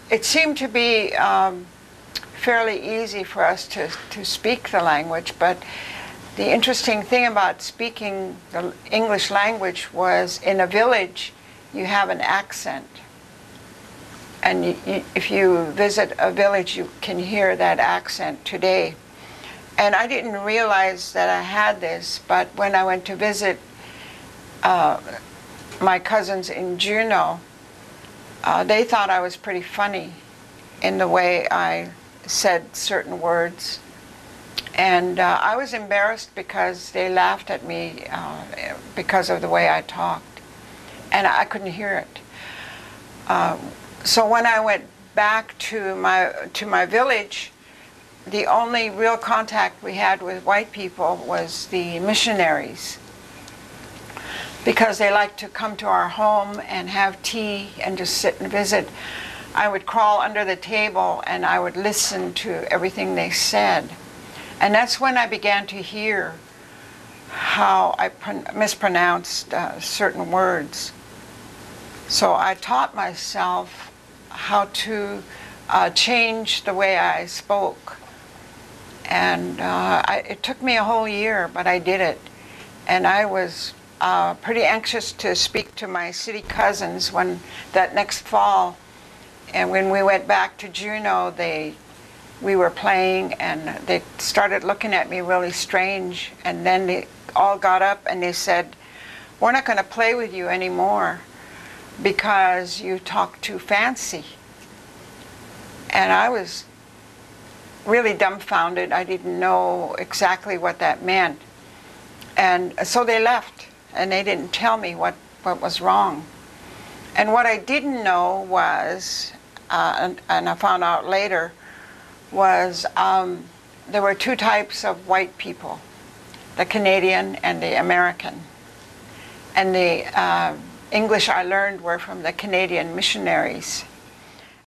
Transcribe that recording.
it seemed to be fairly easy for us to speak the language, but the interesting thing about speaking the English language was in a village you have an accent. And if you visit a village, you can hear that accent today. And I didn't realize that I had this, but when I went to visit my cousins in Juneau, they thought I was pretty funny in the way I said certain words. And I was embarrassed because they laughed at me because of the way I talked. And I couldn't hear it. So when I went back to my village, the only real contact we had with white people was the missionaries, because they liked to come to our home and have tea and just sit and visit. I would crawl under the table and I would listen to everything they said. And that's when I began to hear how I mispronounced certain words. So I taught myself how to change the way I spoke. And it took me a whole year, but I did it. And I was pretty anxious to speak to my city cousins when that next fall. And when we went back to Juneau, we were playing and they started looking at me really strange. And then they all got up and they said, "We're not going to play with you anymore because you talk too fancy." And I was really dumbfounded. I didn't know exactly what that meant. And so they left and they didn't tell me what was wrong. And what I didn't know was, and I found out later, was there were two types of white people, the Canadian and the American. And the English I learned were from the Canadian missionaries.